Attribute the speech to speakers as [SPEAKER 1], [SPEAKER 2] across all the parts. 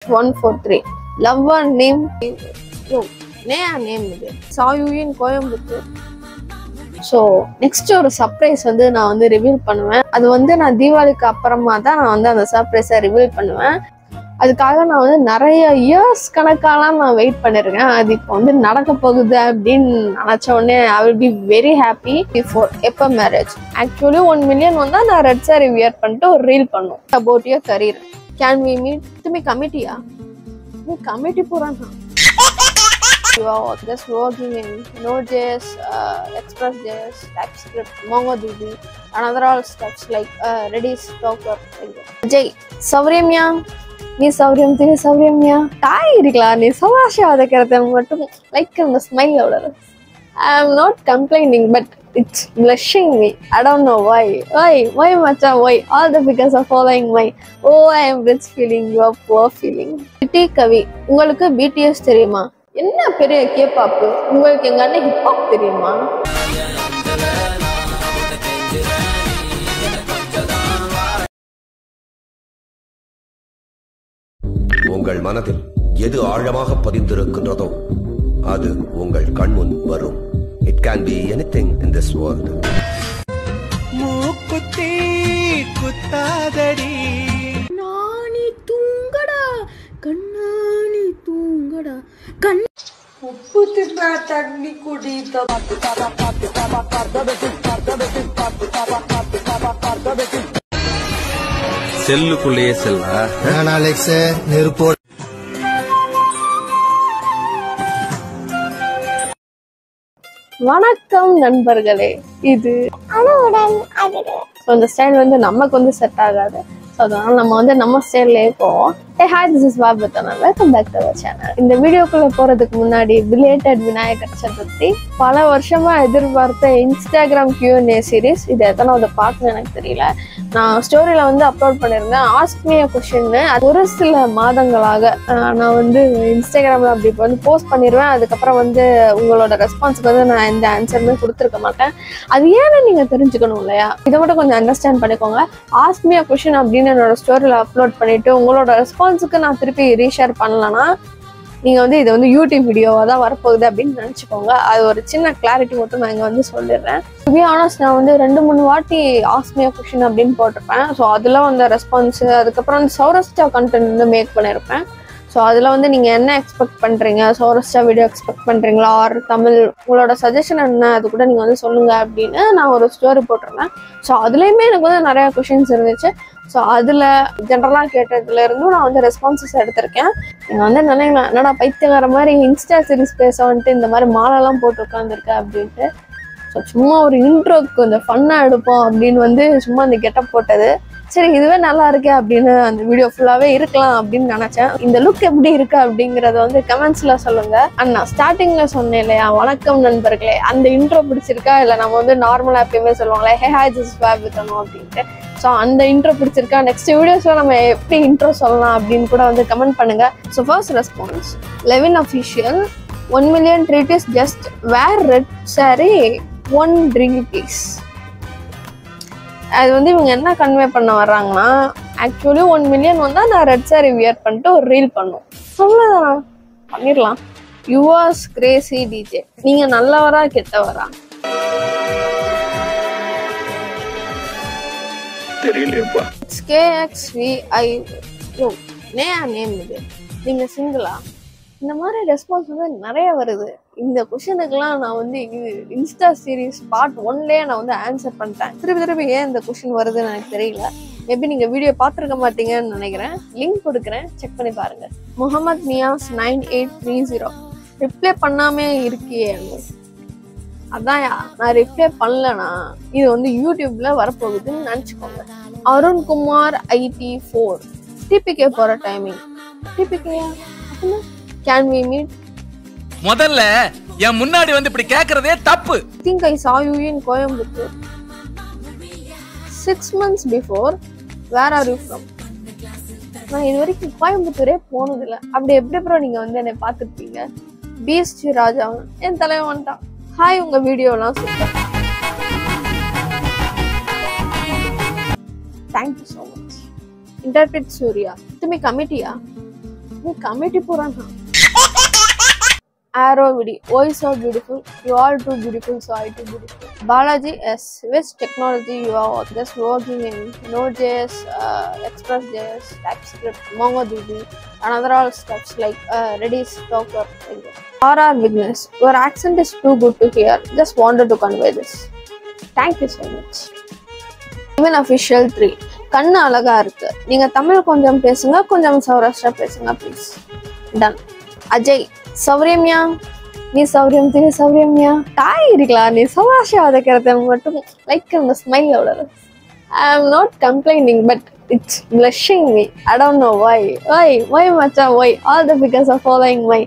[SPEAKER 1] 143. Lover name. Yo, name இது. Saw you in Coimbatore. So next ஒரு surprise வந்து நான் வந்து ரிவீல் பண்ணுவேன். அது வந்து நான் தீபாவளிக்கு அப்புறமா தான் நான் வந்து அந்த சர்ப்ரைஸை ரிவீல் பண்ணுவேன். அதுக்காக நான் வந்து நிறைய இயர்ஸ் கணக்காலாம் நான் வெயிட் பண்ணிருக்கேன். அது இப்போ வந்து நடக்க போகுது அப்படின்னு நினைச்ச உடனே I will be very happy. Before எப்போ மேரேஜ் ஆக்சுவலி 1 million வந்தா நான் ரெட் சாரி வியர் பண்ணிட்டு ஒரு ரீல் பண்ணும் about your career. Can we meet? तुम्हें கமிட்டியா? நீ கமிட்டி போறானா? You are just working in Node.js, Express.js, TypeScript, MongoDB, and other all stuffs like Redis, Docker, like that. Jay, Savrimya, நீ சௌரியம் திரு சௌரியம்யா தாய் இருக்கலாம். நீ சவாஷாவத கருத்தை மட்டும் லைக் அந்த ஸ்மைல் அவ்வளோ. I am not complaining, but it's blushing me. I don't know why. Why macha? Why? All the figures are following my. Oh, I am rich feeling. You are poor feeling. Iti Kavi, உங்களுக்கு BTS தெரியுமா? என்ன பெரிய K-pop? உங்களுக்கு எங்க அண்ணன் hip hop தெரியுமா?
[SPEAKER 2] உங்கள் மனதில் எது ஆழமாக பதிந்திருக்கின்றதோ அது உங்கள் கண்முன் வரும். It can be anything in this world.
[SPEAKER 3] மூக்குத்தி குத்தாதடி
[SPEAKER 4] நானி தூங்கடா கண்ணானி தூங்கடா கண்
[SPEAKER 5] உப்பு திப்பா தண்ணி குடி
[SPEAKER 6] செல்லுக்குள்ளேயே செல்ல
[SPEAKER 3] நெருப்போ.
[SPEAKER 1] வணக்கம் நண்பர்களே, இது இந்த ஸ்டைல் வந்து நமக்கு வந்து செட் ஆகாது. ஸோ அதனால நம்ம வந்து நம்ம ஸ்டைல்லே போவோம். Hey hi, this is Babhatana. Welcome back to our channel. இந்த வீடியோக்குள்ள போறதுக்கு முன்னாடி பிலேட்டட் விநாயகர் சதுர்த்தி பல வருஷமா எதிர்பார்த்த இன்ஸ்டாகிராம் Q&A சீரீஸ் இது எத்தனாவது பார்ட்னு எனக்கு தெரியல. நான் ஸ்டோரியில வந்து அப்லோட் பண்ணியிருந்தேன் ஆஸ்க் மீ a question. ஒரு சில மாதங்களாக நான் வந்து இன்ஸ்டாகிராம்ல அப்படி வந்து போஸ்ட் பண்ணிடுவேன். அதுக்கப்புறம் வந்து உங்களோட ரெஸ்பான்ஸுக்கு வந்து நான் எந்த ஆன்சருமே கொடுத்துருக்க மாட்டேன். அது ஏன்னு நீங்க தெரிஞ்சுக்கணும் இல்லையா? இதை மட்டும் கொஞ்சம் அண்டர்ஸ்டாண்ட் பண்ணிக்கோங்க. ஆஸ்க் மீ a question அப்படின்னு என்னோட ஸ்டோரியில அப்லோட் பண்ணிட்டு உங்களோட ரெஸ்பான்ஸுக்கு நான் திருப்பி ரீஷேர் பண்ணலன்னா நீங்க வந்து இது வந்து யூடியூப் வீடியோவா தான் வரப்போகுது அப்படின்னு நினைச்சுக்கோங்க. அது ஒரு சின்ன கிளாரிட்டி மட்டும் நான் இங்க வந்து சொல்லிடுறேன். டு பி ஆனஸ்ட், நான் வந்து 2-3 வாட்டி ஆஸ்க் மீ a question அப்படின்னு போட்டிருப்பேன். ஸோ அதில் வந்த ரெஸ்பான்ஸ், அதுக்கப்புறம் வந்து சௌரஸ்டா கண்டென்ட் வந்து மேக் பண்ணியிருப்பேன். ஸோ அதில் வந்து நீங்கள் என்ன எக்ஸ்பெக்ட் பண்ணுறீங்க, சௌரஸ்டா வீடியோ எக்ஸ்பெக்ட் பண்ணுறீங்களா, ஆர் தமிழ், உங்களோட சஜஷன் என்ன, அது கூட நீங்கள் வந்து சொல்லுங்கள் அப்படின்னு நான் ஒரு ஸ்டோரி போட்டிருந்தேன். ஸோ அதுலேயுமே எனக்கு வந்து நிறையா கொஷின்ஸ் இருந்துச்சு. ஸோ அதில் ஜென்ரலாக கேட்டதுல இருந்தும் நான் வந்து ரெஸ்பான்சஸ் எடுத்திருக்கேன். நீங்கள் வந்து நினைக்கலாம் என்னடா பைத்தியக்கார மாதிரி இன்ஸ்டா சீரிஸ் பேச வந்துட்டு இந்த மாதிரி மாலைலாம் போட்டு உட்காந்துருக்கேன் அப்படின்ட்டு. ஸோ சும்மா ஒரு இன்ட்ரோக்கு கொஞ்சம் ஃபன்னாக எடுப்போம் அப்படின்னு வந்து சும்மா அந்த கெட்டப் போட்டது. சரி இதுவே நல்லா இருக்கே அப்படின்னு அந்த வீடியோ ஃபுல்லாகவே இருக்கலாம் அப்படின்னு நினச்சேன். இந்த லுக் எப்படி இருக்கு அப்படிங்கிறத வந்து கமெண்ட்ஸில் சொல்லுங்க. அண்ணா ஸ்டார்டிங்கில் சொன்னேன் இல்லையா, வணக்கம் நண்பர்களே, அந்த இன்ட்ரோ பிடிச்சிருக்கா? இல்லை நம்ம வந்து நார்மலாக எப்பயுமே சொல்லுவாங்களே ஹே ஹாய் திஸ் இஸ் பாபத்தனா அப்படின்ட்டு. ஸோ அந்த இன்ட்ரோ பிடிச்சிருக்கா? நெக்ஸ்ட் வீடியோஸில் நம்ம எப்படி இன்ட்ரோ சொல்லலாம் அப்படின்னு கூட வந்து கமெண்ட் பண்ணுங்க. So first response Levin official 1 million treat is just wear red saree 1 drink please. அது வந்து இவங்க என்ன கன்வே பண்ண வர்றாங்கன்னா ஆக்சுவலி 1 million வந்தால் நான் ரெட் சாரி வியர் பண்ணிட்டு ஒரு ரீல் பண்ணும். அவ்வளோதான் பண்ணிடலாம். யுவர்ஸ் கிரேசி டிஜே, நீங்கள் நல்லவரா கெட்டவரா
[SPEAKER 6] தெரியலையப்பா.
[SPEAKER 1] KXVI நேம் இது. நீங்கள் சிங்கிளா? இந்த மாதிரி ரெஸ்பான்ஸ் வந்து நிறைய வருது. இந்த கொஷனுக்கெல்லாம் நான் வந்து இன்ஸ்டா சீரீஸ் பார்ட் 1லயே நான் வந்து ஆன்சர் பண்ணிட்டேன். திருப்பி ஏன் இந்த கொஷின் வருதுன்னு எனக்கு தெரியல. மேபி நீங்கள் வீடியோ பார்த்துருக்க மாட்டீங்கன்னு நினைக்கிறேன். லிங்க் கொடுக்குறேன், செக் பண்ணி பாருங்க. முகமது நியாஸ் 9830 ரிப்ளை பண்ணாமே இருக்கியே. அதான்யா, நான் ரிப்ளை பண்ணலனா இது வந்து யூடியூப்ல வரப்போகுதுன்னு நினச்சிக்கோங்க. அருண்குமார் IT4 டிபிகே போகிற டைமிங். டிபிகேயா? Can we meet?
[SPEAKER 6] முதல்ல என் முன்னாடி வந்து இப்படி கேக்குறதே தப்பு.
[SPEAKER 1] Think I saw you in Coimbatore 6 months before. Where are you from? நான் இது வரைக்கும் கோயம்புத்தூரே போனதில்லை. அப்படி எப்படி ப்ரோ நீங்க வந்து என்னை பார்த்துருப்பீங்க? பீஸ்ட் ராஜா என் தலைவன் வந்துட்டான். ஹாய், உங்க வீடியோலாம் super. Thank you so much. Interpret Surya, तुम्हें கமிட்டியா? நீ கமிட்டி போறான். Arrow Vidi, why so beautiful? You all too beautiful, so I too beautiful. Balaji, yes, which technology you are just working in? Node.js, Express.js, TypeScript, MongoDB, and other all stuffs like Redis, Docker, like that. RR Vignesh, your accent is too good to hear. Just wanted to convey this. Thank you so much. Even official 3. கண்ணு அழகா இருக்கு. நீங்க தமிழ் கொஞ்சம் பேசுங்க, கொஞ்சம் சௌராஷ்டிரா பேசுங்க please. Ton. Ajay, சௌரியம்யா, நீ சௌரியம் திரு சௌரியம்யா தாய் இருக்கலாம். நீ சௌராஷ்டிரா வதைக்கிறத மட்டும் லைக் அந்த ஸ்மைல் அவ்வளோ. I am not complaining but it's blushing me. I don't know why மச்சான், why all the because of following my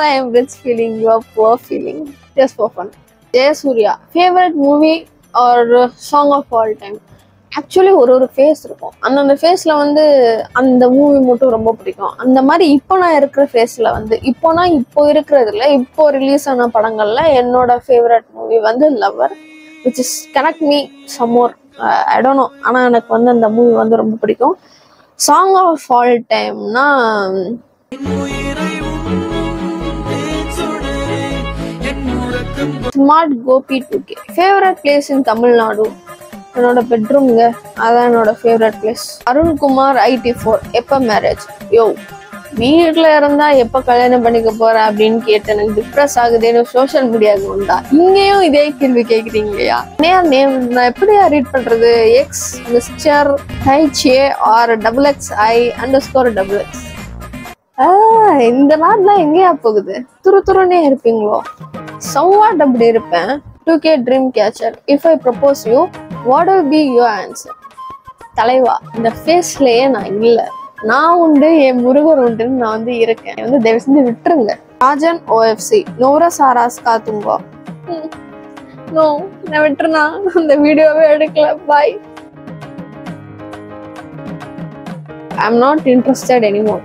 [SPEAKER 1] I am rich feeling, you are poor feeling, just for fun. Jayasuriya, favorite movie or song of all time? Actually ஒரு face இருக்கும். அந்த ஃபேஸில் வந்து அந்த movie மட்டும் ரொம்ப பிடிக்கும். அந்த மாதிரி இப்போ நான் இருக்கிற ஃபேஸில் வந்து இப்போ இருக்கிறதுல இப்போ ரிலீஸ் ஆன படங்களில் என்னோட ஃபேவரட் மூவி வந்து lover, which is connect me some more. I don't know, ஆனால் எனக்கு வந்து அந்த மூவி வந்து ரொம்ப பிடிக்கும். சாங் ஆஃப் ஆல் டைம்னா smart Gopi 2K. Favourite place in Tamil Nadu என்னோட பெட்ரூம்ங்க, அதான் என்னோட ஃபேவரட் பிளேஸ். அருண்குமார் IT4, எப்போ மேரேஜ்? யோ, வீட்டில் இருந்தா எப்போ கல்யாணம் பண்ணிக்க போற அப்படின்னு கேட்டு எனக்கு டிப்ரெஸ் ஆகுதுன்னு சோஷியல் மீடியாவுக்கு வந்தா இங்கேயும் இதே கேள்வி கேட்குறீங்கயா. நேம் நான் எப்படியா ரீட் பண்றது? X mister HAR_XI_XX. இந்த நாள்லாம் எங்கேயா போகுது? துருத்துருன்னே இருப்பீங்களோ? சம்வாட் அப்படி இருப்பேன். 2K dream catcher, if I propose you what will be your answer? தலைவா, இந்த ஃபேஸ்லயே நான் இல்லை, நான் உண்டு, என் முருகர் உண்டுன்னு நான் வந்து இருக்கேன். வந்து தயவு செஞ்சு விட்டுருங்க. ராஜன் OFC, நோரா சாராஸ் காத்துங்கோ. நோ, நான் விட்டுருனா அந்த வீடியோவே எடுக்கல. Bye. I am not interested anymore.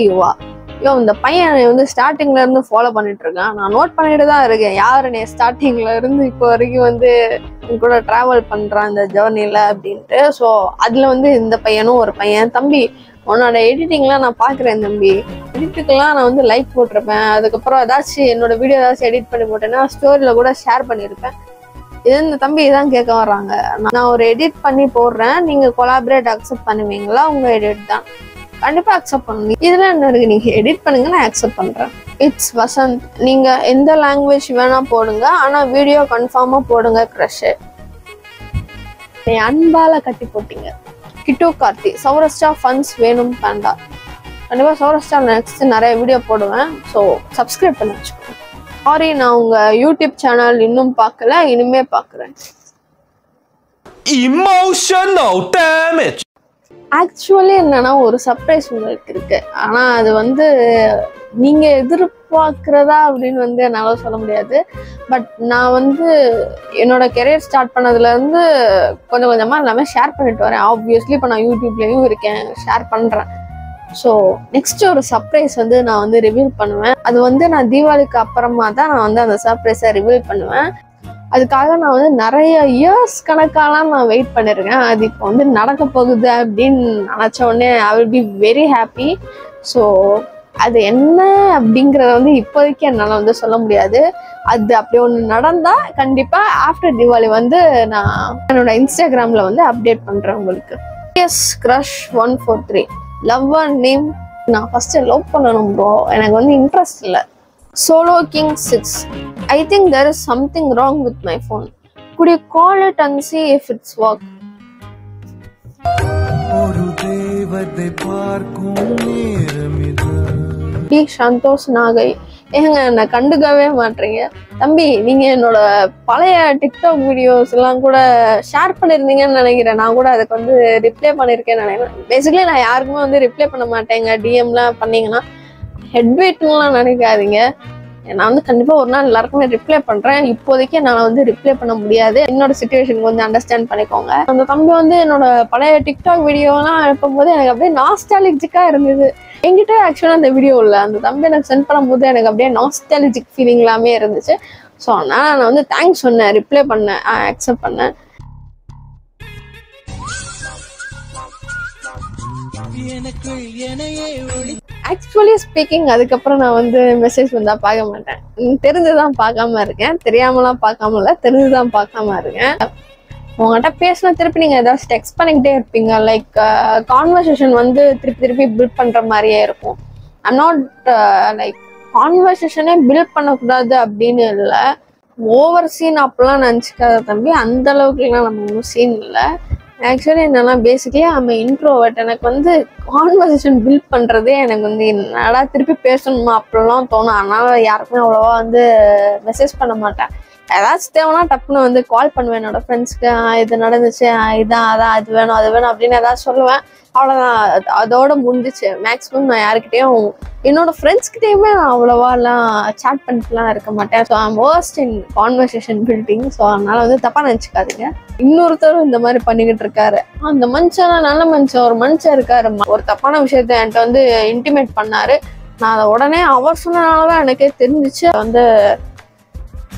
[SPEAKER 1] யுவா, இந்த பையன் வந்து ஸ்டார்டிங்ல இருந்து ஃபாலோ பண்ணிட்டு இருக்கான். நான் நோட் பண்ணிட்டு தான் இருக்கேன் யாரு நீ ஸ்டார்டிங்ல இருந்து இப்போ வரைக்கும் வந்து கூட டிராவல் பண்றான் இந்த ஜேர்னில அப்படின்ட்டு. ஸோ அதுல வந்து இந்த பையனும் ஒரு பையன். தம்பி, உன்னோட எடிட்டிங்லாம் நான் பாக்குறேன் தம்பி. எடிட்டுக்கெல்லாம் நான் வந்து லைக் போட்டிருப்பேன். அதுக்கப்புறம் ஏதாச்சும் என்னோட வீடியோ ஏதாச்சும் எடிட் பண்ணி போட்டேன்னா ஸ்டோரியில கூட ஷேர் பண்ணியிருப்பேன். இது இந்த தம்பி இதான் கேட்க வர்றாங்க. நான் ஒரு எடிட் பண்ணி போடுறேன், நீங்க கொலாபரேட் அக்செப்ட் பண்ணுவீங்களா? உங்க எடிட் தான், கண்டிப்பா அக்செப்ட் பண்ணுங்க. இதுல என்ன இருக்கு? நீங்க எடிட் பண்ணுங்க, நான் அக்செப்ட் பண்றேன். இட்ஸ் வசந்த், நீங்க எந்த லாங்குவேஜ் வேணா போடுங்க, ஆனா வீடியோ கன்ஃபார்மா போடுங்க. கிரஷ் அன்பால கட்டி போட்டீங்க. கிட்டு கார்த்தி, சௌராஷ்டிரா ஃபன்ஸ் வேணும் பேண்டா. கண்டிப்பா சௌராஷ்டிரா நெக்ஸ்ட் நிறைய வீடியோ போடுவேன். ஸோ சப்ஸ்கிரைப் பண்ணி வச்சுக்கோங்க. சாரி, நான் உங்க யூடியூப் சேனல் இன்னும் பார்க்கல, இனிமே பார்க்குறேன்.
[SPEAKER 6] Emotional damage.
[SPEAKER 1] ஆக்சுவலி என்னன்னா ஒரு சர்ப்ரைஸ் உங்களுக்கு இருக்கு. ஆனா அது வந்து நீங்க எதிர்பார்க்கிறதா அப்படின்னு வந்து என்னால சொல்ல முடியாது. பட் நான் வந்து என்னோட கெரியர் ஸ்டார்ட் பண்ணதுல இருந்து கொஞ்சம் கொஞ்சமா எல்லாமே ஷேர் பண்ணிட்டு வரேன். ஆப்வியஸ்லி இப்போ நான் யூடியூப்லயும் இருக்கேன், ஷேர் பண்றேன். ஸோ நெக்ஸ்ட் ஒரு சர்ப்ரைஸ் வந்து நான் வந்து ரிவீல் பண்ணுவேன். அது வந்து நான் தீபாவளிக்கு அப்புறமா தான் நான் வந்து அந்த சர்ப்ரைஸை ரிவீல் பண்ணுவேன். அதுக்காக நான் வந்து நிறைய இயர்ஸ் கணக்காலாம் நான் வெயிட் பண்ணிருக்கேன். அது இப்போ வந்து நடக்க போகுது அப்படின்னு நினச்ச உடனே I will be very happy. So அது என்ன அப்படிங்கிறத வந்து இப்போதைக்கு என்னால் வந்து சொல்ல முடியாது. அது அப்படி ஒன்று நடந்தா கண்டிப்பா ஆஃப்டர் தீபாவளி வந்து நான் என்னோட இன்ஸ்டாகிராம்ல வந்து அப்டேட் பண்றேன் உங்களுக்கு. Yes crush 143, love and name. நான் ஃபர்ஸ்ட் லவ் பண்ணணும் ப்ரோ, எனக்கு வந்து இன்ட்ரெஸ்ட் இல்லை. Solo King 6, I think there is something wrong with my phone. Could you call it and see if it's work? T Santhosh Nagai, ஏங்க என்ன கண்டுக்கவே மாட்டீங்க தம்பி. நீங்க என்னோட பழைய டிக்டாக் வீடியோஸ் எல்லாம் கூட ஷேர் பண்ணிருந்தீங்கன்னு நினைக்கிறேன். நான் கூட அதுக்கு வந்து ரிப்ளை பண்ணிருக்கேன்னு நினைக்கிறேன். பேசிக்கலி நான் யாருக்குமே வந்து ரிப்ளை பண்ண மாட்டேங்க. டிஎம்லாம் பண்ணீங்கன்னா ஹெட்வெயிட்லாம் நினைக்காதீங்க. நான் வந்து கண்டிப்பா ஒரு நாள் எல்லாருக்குமே ரிப்ளை பண்றேன். இப்போதைக்கு நான் வந்து ரிப்ளை பண்ண முடியாது, என்னோட சிச்சுவேஷன் கொஞ்சம் அண்டர்ஸ்டாண்ட் பண்ணிக்கோங்க. அந்த தம்பி வந்து என்னோட பழைய டிக்டாக் வீடியோலாம் அனுப்பும் போது எனக்கு அப்படியே நாஸ்டாலஜிக்கா இருந்தது. என்கிட்ட ஆக்சுவலா அந்த வீடியோ இல்லை, அந்த தம்பி எனக்கு சென்ட் பண்ணும்போது எனக்கு அப்படியே நாஸ்டாலஜிக் ஃபீலிங் எல்லாமே இருந்துச்சு. ஸோ அதனால நான் வந்து தேங்க்ஸ் சொன்னேன், ரிப்ளை பண்ணேன், அக்செப்ட் பண்ணேன். ஆக்சுவலி ஸ்பீக்கிங் அதுக்கப்புறம் நான் வந்து மெசேஜ் வந்தா பார்க்க மாட்டேன். தெரிஞ்சுதான் பார்க்காம இருக்கேன், தெரியாமலாம் பார்க்காம இல்லை, தெரிஞ்சுதான் பார்க்காம இருக்கேன். உங்கள்கிட்ட பேசினா திருப்பி நீங்கள் ஏதாச்சும் டெக்ஸ்ட் பண்ணிக்கிட்டே இருப்பீங்க. லைக் கான்வர்சேஷன் வந்து திருப்பி பில்ட் பண்ணுற மாதிரியே இருக்கும். ஐம் நாட் லைக் கான்வர்சேஷனே பில்ட் பண்ணக்கூடாது அப்படின்னு இல்லை, ஓவர் சீன் அப்பெல்லாம் நினச்சிக்காத தம்பி. அந்த அளவுக்குலாம் நம்ம ஒன்றும் சீன் இல்லை. ஆக்சுவலி என்னன்னா பேசிக்கலி ஐம் இன்ட்ரோவர்ட். எனக்கு வந்து கான்வர்சேஷன் பில்ட் பண்ணுறதே எனக்கு வந்து என்னடா திருப்பி பேசணுமா அப்படிலாம் தோணும். அதனால யாருக்குமே அவ்வளோவா வந்து மெசேஜ் பண்ண மாட்டேன். ஏதாச்சும் தேவைன்னா டப்புன்னு வந்து கால் பண்ணுவேன் என்னோட ஃப்ரெண்ட்ஸ்க்கு. இது நடந்துச்சு, இதான் அதான் அது வேணும் அது வேணும் அப்படின்னு ஏதாவது சொல்லுவேன். அவ்வளோதான், அதோட முடிஞ்சிச்சு. மேக்ஸிமம் நான் யாருக்கிட்டையும் என்னோட ஃப்ரெண்ட்ஸ்கிட்டையுமே நான் அவ்வளோவாலாம் சேட் பண்ணிட்டுலாம் இருக்க மாட்டேன். So I'm worst in conversation building. So அதனால வந்து தப்பாக நினச்சிக்காதீங்க. இன்னொருத்தரும் இந்த மாதிரி பண்ணிக்கிட்டு இருக்காரு. அந்த மனுஷன் நல்ல மனுஷன், ஒரு மனுஷன் இருக்காரு, ஒரு தப்பான விஷயத்த என்கிட்ட வந்து இன்டிமேட் பண்ணாரு. நான் அதை உடனே அவர் சொன்னதுனால தான் எனக்கே தெரிஞ்சிச்சு. வந்து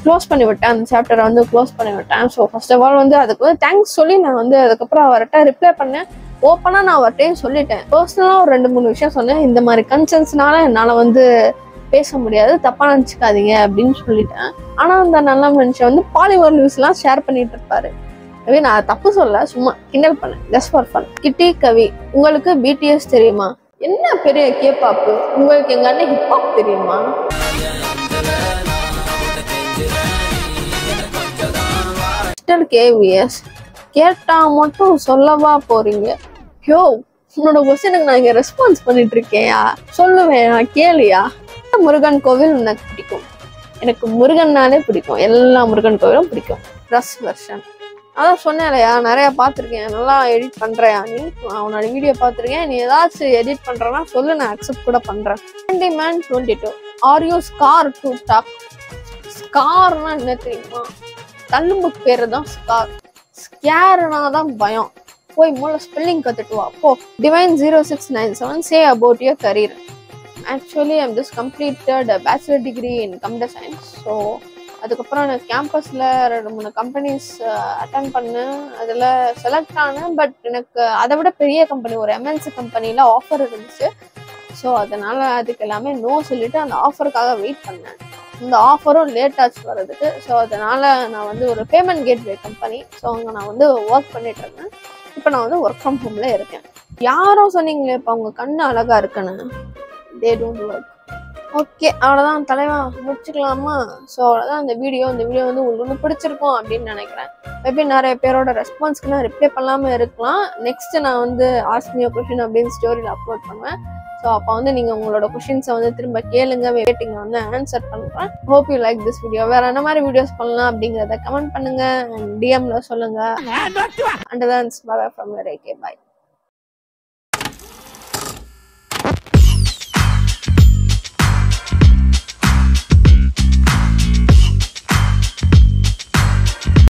[SPEAKER 1] க்ளோஸ் பண்ணி விட்டேன், அந்த சாப்டரை வந்து க்ளோஸ் பண்ணி விட்டேன். ஸோ ஃபர்ஸ்ட் ஆஃப் ஆல் வந்து அதுக்கு வந்து தேங்க்ஸ் சொல்லி நான் வந்து அதுக்கப்புறம் அவர்கிட்ட ரிப்ளை பண்ணேன். ஓப்பனாக நான் அவர்கிட்டையும் சொல்லிட்டேன். பர்சனலாக ஒரு 2-3 விஷயம் சொன்னேன். இந்த மாதிரி கன்சர்ன்ஸ்னால என்னால் வந்து பேச முடியாது, தப்பாக நினச்சிக்காதீங்க அப்படின்னு சொல்லிட்டேன். ஆனால் அந்த நல்ல மனுஷன் வந்து பாலிமர் நியூஸ்லாம் ஷேர் பண்ணிட்டு இருப்பாரு. எனவே நான் தப்பு சொல்ல, சும்மா கிண்டல் பண்ணேன், ஜஸ்ட் ஃபார் ஃபன். கிட்டி கவி, உங்களுக்கு பிடிஎஸ் தெரியுமா? என்ன பெரிய கேப்பாப்பு, உங்களுக்கு எங்க அண்ணன் ஹிப்ஹாப் தெரியுமா? கேவிஎஸ் கேட்டா மட்டும் சொல்லவா போறீங்க? யோ, உன்னோட கொஸ்டினுக்கு நான் இங்க ரெஸ்பான்ஸ் பண்ணிட்டு இருக்கேயா, சொல்லுவேன், கேளியா? முருகன் கோவில் எனக்கு பிடிக்கும். எனக்கு முருகன்னாலே பிடிக்கும், எல்லா முருகன் கோவிலும் பிடிக்கும். ரஸ் வெர்ஷன் அதான் சொன்னேன் இல்லையா, நிறைய பார்த்துருக்கேன், நல்லா எடிட் பண்றியா நீ? அவனோட வீடியோ பார்த்துருக்கேன். நீ ஏதாச்சும் எடிட் பண்றேன்னா சொல்லு, நான் அக்செப்ட் கூட பண்றேன். Man 22 are you scare to talk? ஸ்கார்னா என்ன தெரியுமா? தள்ளும்புக்கு பேரு தான் ஸ்கார். ஸ்கேர்னா தான் பயம். போய் மூல ஸ்பெல்லிங் கத்துட்டு வா போ. Divine 0697 say about your career. Actually I'm just completed a bachelor degree in computer science. So அதுக்கப்புறம் நான் கேம்பஸில் 2-3 கம்பெனிஸ் அட்டன் பண்ணேன். அதில் செலக்ட் ஆனேன். பட் எனக்கு அதை விட பெரிய கம்பெனி, ஒரு எம்என்சி கம்பெனியில் ஆஃபர் இருந்துச்சு. ஸோ அதனால் அதுக்கு எல்லாமே நோ சொல்லிவிட்டு அந்த ஆஃபருக்காக வெயிட் பண்ணேன். இந்த ஆஃபரும் லேட் ஆச்சு வர்றதுக்கு. ஸோ அதனால் நான் வந்து ஒரு பேமெண்ட் கேட்வே கம்பெனி, ஸோ அங்கே நான் வந்து ஒர்க் பண்ணிட்டு இருந்தேன். இப்போ நான் வந்து ஒர்க் ஃப்ரம் ஹோமில் இருக்கேன். யாரோ சொன்னீங்களே இப்போ அவங்க கண்ணு அழகாக இருக்குன்னு, தே டோன்ட் ஒர்க். ஓகே, அவ்வளோதான் தலைவா, முடிச்சுக்கலாமா? ஸோ அவ்வளோதான் இந்த வீடியோ வந்து உங்களுக்கு ஒன்று பிடிச்சிருக்கும் அப்படின்னு நினைக்கிறேன். மேபி நிறைய பேரோட ரெஸ்பான்ஸ்க்கு நான் ரிப்ளை பண்ணாமல் இருக்கலாம். நெக்ஸ்ட் நான் வந்து ஆஸ்க் மீ a question அப்படின்னு ஸ்டோரியில் அப்லோட் பண்ணுவேன். ஸோ அப்போ வந்து நீங்கள் உங்களோட கொஷின்ஸை வந்து திரும்ப கேளுங்க, வெயிட்டிங்க வந்து ஆன்சர் பண்ணுறேன். Hope you like this video. வேறு என்ன மாதிரி வீடியோஸ் பண்ணலாம் அப்படிங்கிறத கமெண்ட் பண்ணுங்கள், டிஎம்ல சொல்லுங்கள். அண்ட் தான் bye from where. Okay, bye.